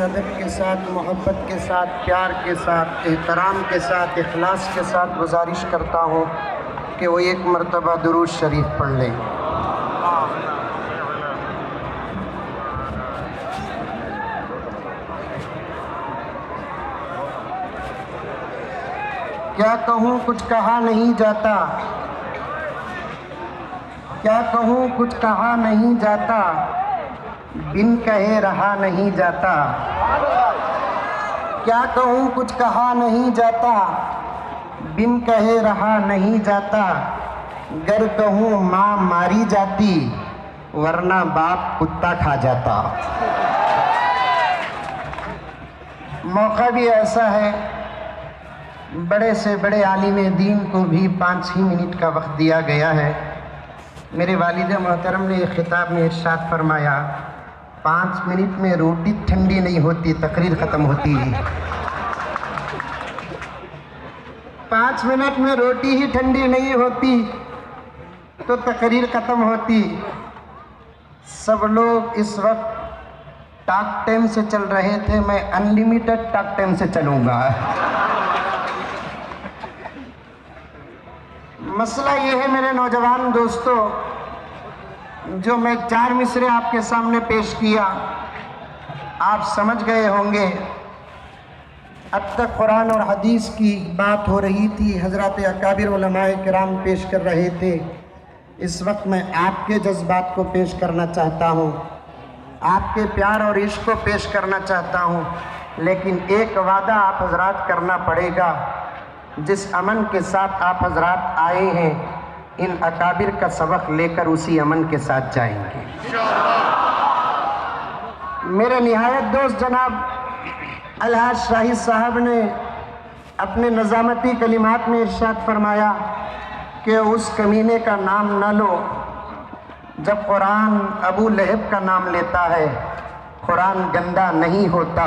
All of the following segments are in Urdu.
ادب کے ساتھ، محبت کے ساتھ، پیار کے ساتھ، احترام کے ساتھ، اخلاص کے ساتھ گزارش کرتا ہوں کہ وہ ایک مرتبہ درود شریف پڑھ لیں۔ کیا کہوں کچھ کہا نہیں جاتا، کیا کہوں کچھ کہا نہیں جاتا، بن کہے رہا نہیں جاتا۔ کیا کہوں کچھ کہا نہیں جاتا، بن کہے رہا نہیں جاتا۔ گر کہوں ماں ماری جاتی، ورنہ باپ کتا کھا جاتا۔ موقع بھی ایسا ہے، بڑے سے بڑے عالم دین کو بھی 5 ہی منٹ کا وقت دیا گیا ہے۔ میرے والد محترم نے ایک خطاب میں ارشاد فرمایا، 5 منٹ میں روٹی ٹھنڈی نہیں ہوتی، تقریر ختم ہوتی ہے۔ 5 منٹ میں روٹی ہی ٹھنڈی نہیں ہوتی تو تقریر ختم ہوتی۔ سب لوگ اس وقت ٹاک ٹائم سے چل رہے تھے، میں انلیمیٹڈ ٹاک ٹائم سے چلوں گا۔ مسئلہ یہ ہے میرے نوجوان دوستو، جو میں 4 مصرے آپ کے سامنے پیش کیا، آپ سمجھ گئے ہوں گے۔ اب تک قرآن اور حدیث کی بات ہو رہی تھی، حضرات اکابر علماء کرام پیش کر رہے تھے۔ اس وقت میں آپ کے جذبات کو پیش کرنا چاہتا ہوں، آپ کے پیار اور عشق کو پیش کرنا چاہتا ہوں، لیکن ایک وعدہ آپ حضرات کرنا پڑے گا۔ جس امن کے ساتھ آپ حضرات آئے ہیں، ان اکابر کا سبق لے کر اسی امن کے ساتھ جائیں گے۔ میرے نہایت دوست جناب الحاج شاہد صاحب نے اپنے نظامتی کلمات میں ارشاد فرمایا کہ اس کمینے کا نام نہ لو۔ جب قرآن ابو لہب کا نام لیتا ہے، قرآن گندا نہیں ہوتا،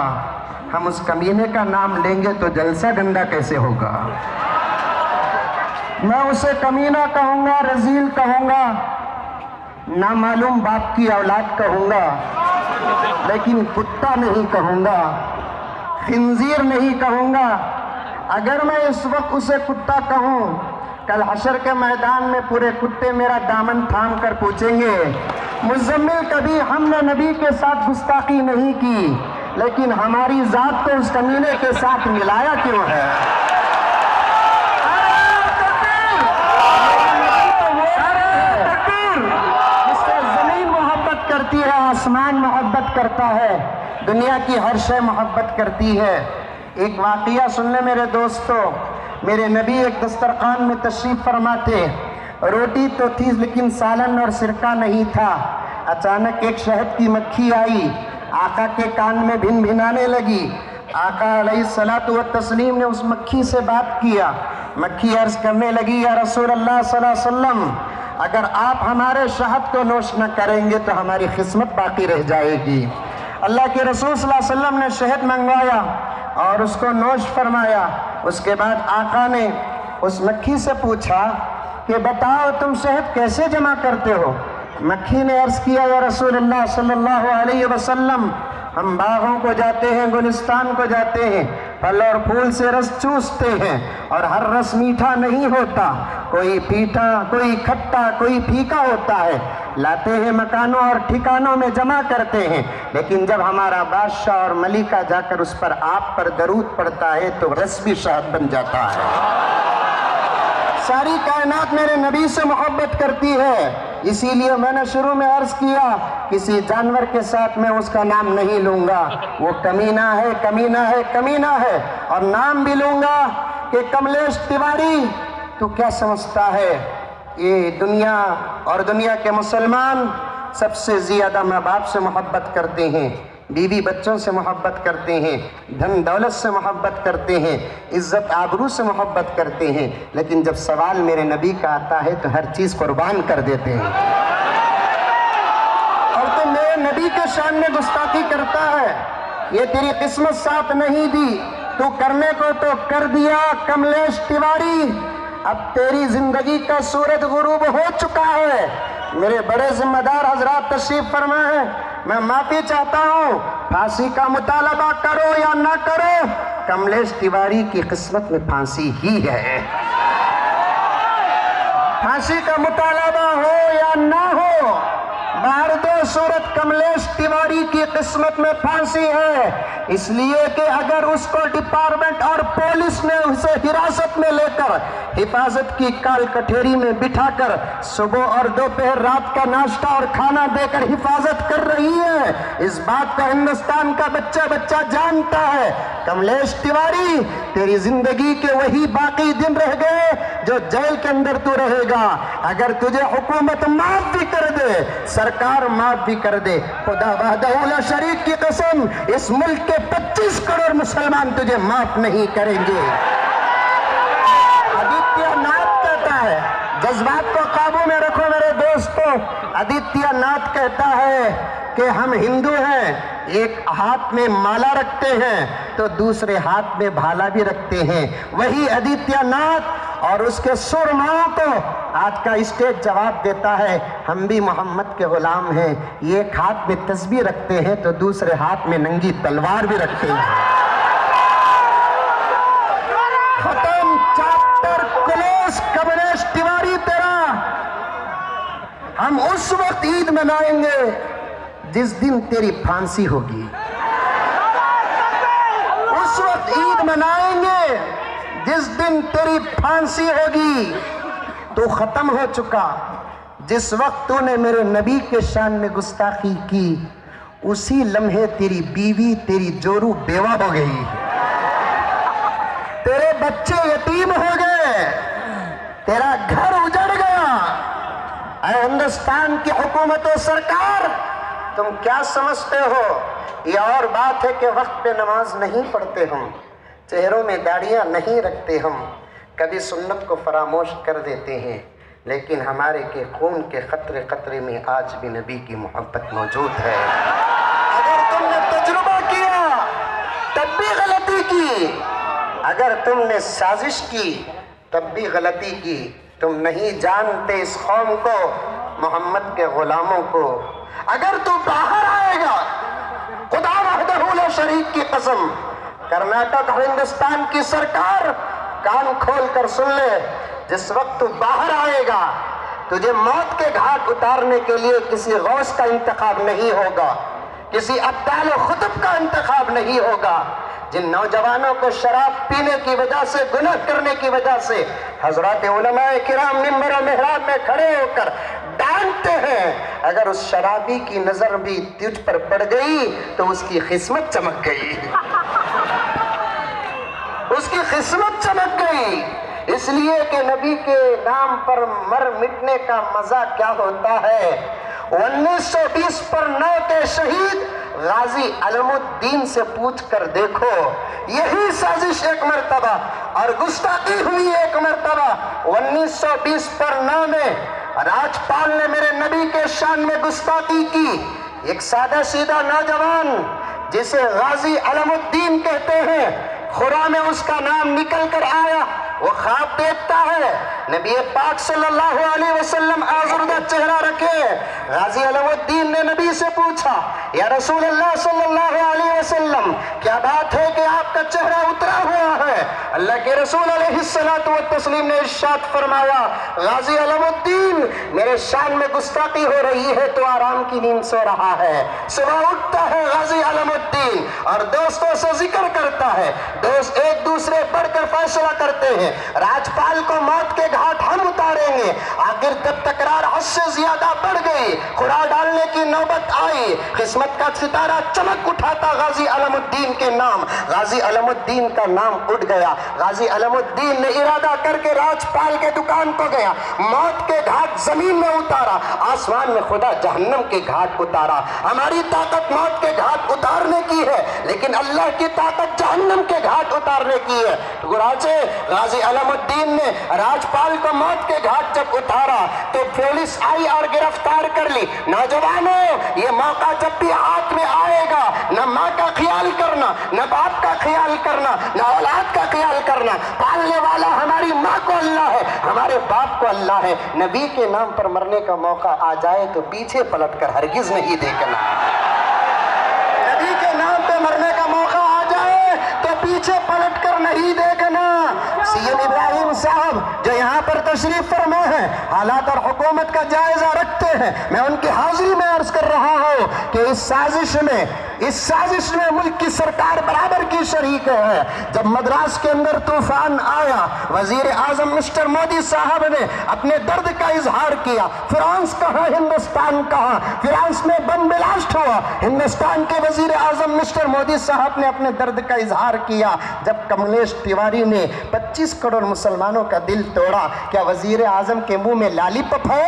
ہم اس کمینے کا نام لیں گے تو جلسہ گندا کیسے ہوگا؟ میں اسے کمینہ کہوں گا، رذیل کہوں گا، نامعلوم باپ کی اولاد کہوں گا، لیکن کتا نہیں کہوں گا، خنزیر نہیں کہوں گا۔ اگر میں اس وقت اسے کتا کہوں، کل حشر کے میدان میں پورے کتے میرا دامن تھام کر پوچھیں گے، مزمل کبھی ہم نے نبی کے ساتھ گستاخی نہیں کی، لیکن ہماری ذات کو اس کمینے کے ساتھ ملایا کیوں ہے؟ اس سے زمین محبت کرتی ہے، آسمان محبت کرتا ہے، دنیا کی ہر شے محبت کرتی ہے۔ ایک واقعہ سن لیں میرے دوستو، میرے نبی ایک دسترخوان میں تشریف فرما تھے، روٹی تو تھی لیکن سالن اور سرکہ نہیں تھا۔ اچانک ایک شہد کی مکھی آئی، آقا کے کان میں بھن بھنانے لگی۔ آقا علیہ الصلوۃ والتسلیم نے اس مکھی سے بات کیا۔ مکھی عرض کرنے لگی، یا رسول اللہ صلی اللہ علیہ وسلم، اگر آپ ہمارے شہد کو نوش نہ کریں گے تو ہماری قسمت باقی رہ جائے گی۔ اللہ کے رسول صلی اللہ علیہ وسلم نے شہد منگوایا اور اس کو نوش فرمایا۔ اس کے بعد آقا نے اس مکھی سے پوچھا کہ بتاؤ تم شہد کیسے جمع کرتے ہو؟ مکھی نے عرض کیا، یا رسول اللہ صلی اللہ علیہ وسلم، ہم باغوں کو جاتے ہیں، گلستان کو جاتے ہیں، پھل اور پھول سے رس چوستے ہیں، اور ہر رس میٹھا نہیں ہوتا، کوئی پیٹا، کوئی کھٹا، کوئی پھیکا ہوتا ہے، لاتے ہیں مکانوں اور ٹھکانوں میں جمع کرتے ہیں، لیکن جب ہمارا بادشاہ اور ملکہ جا کر اس پر آپ پر درود پڑتا ہے تو رس بھی شہد بن جاتا ہے۔ ساری کائنات میرے نبی سے محبت کرتی ہے، اسی لیے میں نے شروع میں عرض کیا، کسی جانور کے ساتھ میں اس کا نام نہیں لوں گا، وہ کمینہ ہے، کمینہ ہے، کمینہ ہے، اور نام بھی لوں گا کہ کملیش تیواری تو کیا سمجھتا ہے؟ یہ دنیا اور دنیا کے مسلمان سب سے زیادہ ماں باپ سے محبت کرتے ہیں، بیوی بچوں سے محبت کرتے ہیں، دھن دولت سے محبت کرتے ہیں، عزت آبرو سے محبت کرتے ہیں، لیکن جب سوال میرے نبی کا آتا ہے تو ہر چیز قربان کر دیتے ہیں۔ اور تو میرے نبی کے شان میں گستاخی کرتا ہے، یہ تیری قسمت ساتھ نہیں دی، تو کرنے کو تو کر دیا کملیش تیواری، اب تیری زندگی کا سورج غروب ہو چکا ہے۔ میرے بڑے ذمہ دار حضرات تشریف فرما ہے، میں معافی چاہتا ہوں، پھانسی کا مطالبہ کرو یا نہ کرو، کملیش تیواری کی قسمت میں پھانسی ہی ہے۔ پھانسی کا مطالبہ ہو یا نہ ہو، بہرد صورت کملیش تیواری کی قسمت میں پھانسی ہے، اس لیے کہ اگر اس کو ڈپارٹمنٹ اور پولیس نے اسے حراست میں لے کر حفاظت کی کال کٹھیری میں بٹھا کر صبح اور دوپہر رات کا ناشتہ اور کھانا دے کر حفاظت کر رہی ہے، اس بات کو ہندوستان کا بچہ بچہ جانتا ہے۔ کملیش تیواری، تیری زندگی کے وہی باقی دن رہ گئے جو جیل کے اندر تو رہے گا۔ اگر تجھے حکومت معاف بھی کر دے، سرکار معاف بھی کر دے، خدا وحدہ لا شریک کی قسم، اس ملک کے 25 کروڑ مسلمان تجھے معاف نہیں کریں گے۔ آدتیہ ناتھ کہتا ہے، جذبات کو قابو میں رکھو میرے دوستو، آدتیہ ناتھ کہتا ہے کہ ہم ہندو ہیں، ایک ہاتھ میں مالا رکھتے ہیں تو دوسرے ہاتھ میں بھالا بھی رکھتے ہیں۔ وہی آدتیہ ناتھ اور اس کے سرماؤں کو آج کا اسٹیج جواب دیتا ہے، ہم بھی محمد کے غلام ہیں، ایک ہاتھ میں تسبیح رکھتے ہیں تو دوسرے ہاتھ میں ننگی تلوار بھی رکھتے ہیں۔ ختم، چیپٹر کلوز، کملیش تیواری تیرا۔ ہم اس وقت عید منائیں گے جس دن تیری پھانسی ہوگی، اس وقت عید منائیں گے جس دن تیری پھانسی ہوگی۔ تو ختم ہو چکا، جس وقت تو نے میرے نبی کے شان میں گستاخی کی، اسی لمحے تیری بیوی تیری جورو بیوہ ہو گئی، تیرے بچے یتیم ہو گئے، تیرا گھر اجڑ گیا۔ اے ہندوستان کی حکومت و سرکار، تم کیا سمجھتے ہو؟ یہ اور بات ہے کہ وقت پہ نماز نہیں پڑھتے ہم، چہروں میں داڑیاں نہیں رکھتے ہم، کبھی سنت کو فراموش کر دیتے ہیں، لیکن ہمارے کے خون کے قطرے قطرے میں آج بھی نبی کی محبت موجود ہے۔ اگر تم نے تجربہ کیا تب بھی غلطی کی، اگر تم نے سازش کی تب بھی غلطی کی، تم نہیں جانتے اس قوم کو، محمد کے غلاموں کو۔ اگر تو باہر آئے گا، خدا وحدہ لا شریک کی قسم، کرناٹک ہندوستان کی سرکار کان کھول کر سن لے، جس وقت تو باہر آئے گا تجھے موت کے گھاٹ اتارنے کے لیے کسی غوث کا انتخاب نہیں ہوگا، کسی ابدال و خطب کا انتخاب نہیں ہوگا۔ جن نوجوانوں کو شراب پینے کی وجہ سے، گناہ کرنے کی وجہ سے حضرات علماء کرام منبر و محراب میں کھڑے ہو کر ڈانٹتے ہیں، اگر اس شرابی کی نظر بھی تجھ پر پڑ گئی تو اس کی قسمت چمک گئی، اس کی قسمت چمک گئی۔ اس لیے کہ نبی کے نام پر مر مٹنے کا مزہ کیا ہوتا ہے۔ 1920 پر 9 کے شہید غازی علم الدین سے پوچھ کر دیکھو، یہی سازش ایک مرتبہ اور گستاخی ہوئی ایک مرتبہ 1920 پر 9 میں۔ راجپال نے میرے نبی کے شان میں گستاخی کی، ایک سادہ سیدھا نوجوان جسے غازی علم الدین کہتے ہیں، خدا میں اس کا نام نکل کر آیا، وہ خواب دیکھتا ہے، نبی پاک صلی اللہ علیہ وسلم آزردہ چہرہ رکھے۔ غازی علم الدین نے نبی سے پوچھا، یا رسول اللہ صلی اللہ علیہ وسلم، کیا بات ہے کہ آپ کا چہرہ اترا ہوا ہے؟ اللہ کے رسول علیہ السلام نے ارشاد فرمایا، غازی علم الدین، میرے شان میں گستاخی ہو رہی ہے تو آرام کی نیند سو رہا ہے۔ صبح اٹھتا ہے غازی علم الدین اور دوستوں سے ذکر کرتا ہے، دوست ایک دوسرے بڑھ کر فیصلہ کرتے ہیں، راجپال کو موت کے گھاٹ ہم اتاریں گے۔ آخر جب تکرار حد سے زیادہ بڑھ گئی، خدا ڈالنے کی نوبت آئی، قسمت کا ستارہ چمک اٹھا تھا غازی علم الدین کے نام، غازی علم الدین کا نام اٹھ گیا۔ غازی علم الدین نے ارادہ کر کے راجپال کے دکان کو گیا، موت کے گھاٹ زمین میں اتارا، آسمان میں خدا جہنم کے گھاٹ اتارا۔ ہماری طاقت موت کے گھاٹ اتارنے کی ہے، لیکن اللہ کی طاقت جہنم کے گھاٹ اتارنے کی ہے۔ گراچے غازی علم الدین نے راجپال کو موت کے گھاٹ جب اتارا تو پولیس آئی اور گرفتار کر لی۔ نوجوانوں، یہ موقع جب بھی ہاتھ میں آئے گا، نہ ماں کا خیال کرنا، نہ باپ کا خیال کرنا، نہ اولاد کا خیال کرنا، پالنے والا ہماری ماں کو اللہ ہے، ہمارے باپ کو اللہ ہے۔ نبی کے نام پر مرنے کا موقع آ جائے تو پیچھے پلٹ کر ہرگز نہیں دیکھنا۔ یہاں پر تشریف فرما ہے، حالات اور حکومت کا جائزہ رکھتے ہیں، میں ان کی حاضری میں عرض کر رہا ہوں کہ اس سازش میں ملک کی سرکار برابر کی شریک ہے۔ جب مدراس کے اندر طوفان آیا، وزیر اعظم مسٹر مودی صاحب نے اپنے درد کا اظہار کیا۔ فرانس کہاں، ہندوستان کہاں؟ فرانس میں بم بلاسٹ ہوا، ہندوستان کے وزیر اعظم مسٹر مودی صاحب نے اپنے درد کا اظہار کیا۔ جب کملیش تیواری نے 25 کروڑ مسلمانوں کا دل توڑا، کیا وزیر اعظم کے منہ میں لالی پپ ہے؟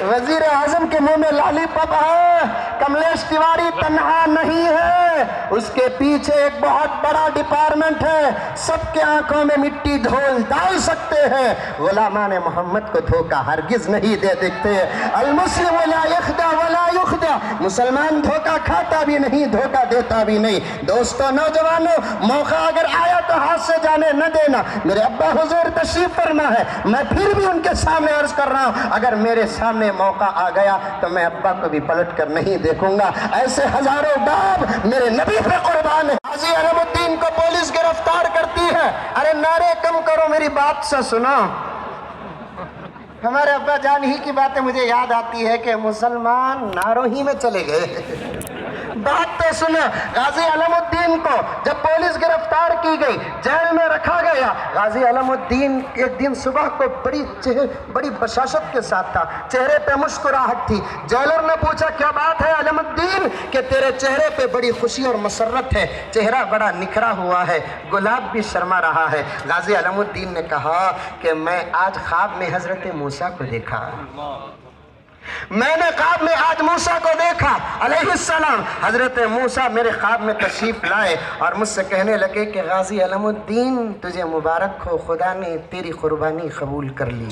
وزیر اعظم کے منہ میں لالی پپ ہے؟ کملیش تیواری تنہا نہیں ہے، اس کے پیچھے ایک بہت بڑا ڈپارٹمنٹ ہے، سب کے آنکھوں میں مٹی دھول ڈال سکتے ہیں، غلامان محمد کو دھوکہ ہرگز نہیں دے دیتے۔ المسلم لا یخدع ولا یخدع، مسلمان دھوکہ کھاتا بھی نہیں، دھوکہ دیتا بھی نہیں۔ دوستو، نوجوانوں، موقع اگر آیا تو ہاتھ سے جانے نہ دینا۔ میرے ابا حضور تشریف فرما ہے، میں پھر بھی ان کے سامنے عرض کر رہا ہوں، اگر میرے سامنے موقع آ گیا تو میں ابا کو بھی پلٹ کر نہیں دیکھوں گا۔ ایسے ہزاروں باپ میرے نبی پہ قربان ہے۔ غازی علم الدین کو پولیس گرفتار کرتی ہے۔ ارے نعرے کم کرو، میری بات سے سنو۔ ہمارے ابا جان ہی کی باتیں مجھے یاد آتی ہے کہ مسلمان نعروں ہی میں چلے گئے۔ بات تو سنو، غازی علم الدین کو جب پولیس گرفتار کی گئی، جیل میں رکھا گیا، غازی علم الدین ایک دن صبح کو بڑی بشاشت کے ساتھ تھا، چہرے پہ مسکراہٹ تھی۔ جیلر نے پوچھا کیا بات ہے علم الدین، کہ تیرے چہرے پہ بڑی خوشی اور مسرت ہے، چہرہ بڑا نکھرا ہوا ہے، گلاب بھی شرما رہا ہے۔ غازی علم الدین نے کہا کہ میں آج خواب میں حضرت موسیٰ کو دیکھا، میں نے خواب میں آج موسیٰ کو دیکھا علیہ السلام۔ حضرت موسیٰ میرے خواب میں تشریف لائے اور مجھ سے کہنے لگے کہ غازی علم الدین تجھے مبارک ہو، خدا نے تیری قربانی قبول کر لی۔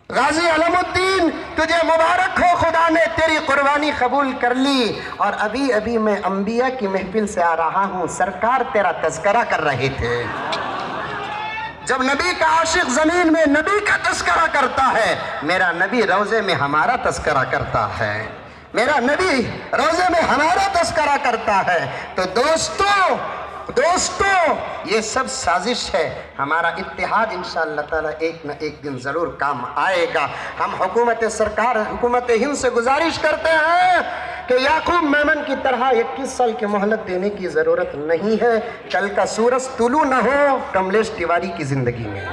غازی علم الدین تجھے مبارک ہو، خدا نے تیری قربانی قبول کر لی۔ اور ابھی میں انبیاء کی محفل سے آ رہا ہوں، سرکار تیرا تذکرہ کر رہے تھے۔ جب نبی کا عاشق زمین میں نبی کا تذکرہ کرتا ہے، میرا نبی روضے میں ہمارا تذکرہ کرتا ہے، میرا نبی روضے میں ہمارا تذکرہ کرتا ہے۔ تو دوستو یہ سب سازش ہے، ہمارا اتحاد انشاءاللہ تعالی ایک نہ ایک دن ضرور کام آئے گا۔ ہم حکومت ہند سے گزارش کرتے ہیں کہ یعقوب میمن کی طرح 21 سال کی مہلت دینے کی ضرورت نہیں ہے۔ کل کا سورج طلوع نہ ہو کملیش تیواری کی زندگی میں،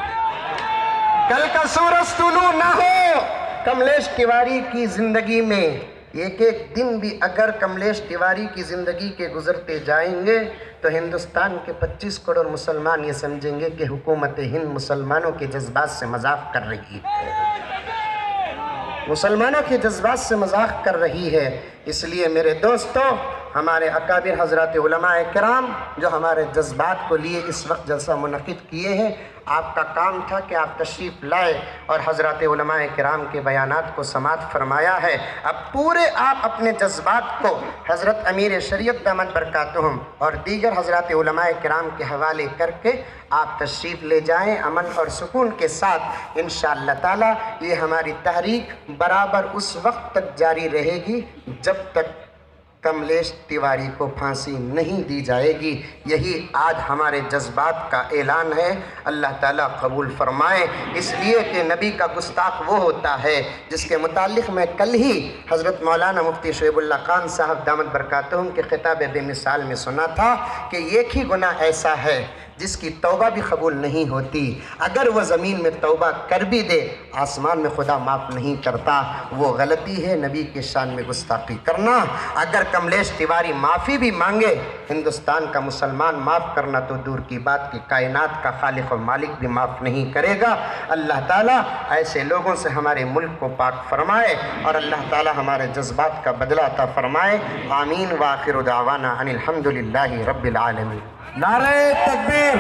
کل کا سورج طلوع نہ ہو کملیش تیواری کی زندگی میں۔ ایک دن بھی اگر کملیش تیواری کی زندگی کے گزرتے جائیں گے تو ہندوستان کے 25 کروڑ مسلمان یہ سمجھیں گے کہ حکومت ہند مسلمانوں کے جذبات سے مذاق کر رہی ہے، مسلمانوں کے جذبات سے مذاق کر رہی ہے۔ اس لیے میرے دوستو، ہمارے اکابر حضرات علماء کرام جو ہمارے جذبات کو لیے اس وقت جلسہ منعقد کیے ہیں، آپ کا کام تھا کہ آپ تشریف لائے اور حضرات علماء کرام کے بیانات کو سماعت فرمایا ہے۔ اب پورے آپ اپنے جذبات کو حضرت امیر شریعت دامت برکاتہم اور دیگر حضرات علماء کرام کے حوالے کر کے آپ تشریف لے جائیں امن اور سکون کے ساتھ۔ انشاءاللہ تعالی یہ ہماری تحریک برابر اس وقت تک جاری رہے گی جب تک کملیش تیواری کو پھانسی نہیں دی جائے گی۔ یہی آج ہمارے جذبات کا اعلان ہے، اللہ تعالیٰ قبول فرمائے۔ اس لیے کہ نبی کا گستاخ وہ ہوتا ہے جس کے متعلق میں کل ہی حضرت مولانا مفتی شعیب اللہ خان صاحب دامت برکاتہم کے خطاب بے مثال میں سنا تھا کہ ایک ہی گناہ ایسا ہے جس کی توبہ بھی قبول نہیں ہوتی، اگر وہ زمین میں توبہ کر بھی دے آسمان میں خدا معاف نہیں کرتا، وہ غلطی ہے نبی کے شان میں گستاخی کرنا۔ اگر کملیش تیواری معافی بھی مانگے ہندوستان کا مسلمان معاف کرنا تو دور کی بات کہ کائنات کا خالق و مالک بھی معاف نہیں کرے گا۔ اللہ تعالیٰ ایسے لوگوں سے ہمارے ملک کو پاک فرمائے اور اللہ تعالیٰ ہمارے جذبات کا بدلہ عطا فرمائے۔ آمین وآخر دعوانا ان الحمدللہ رب العالمین۔ نعرہ تکبیر۔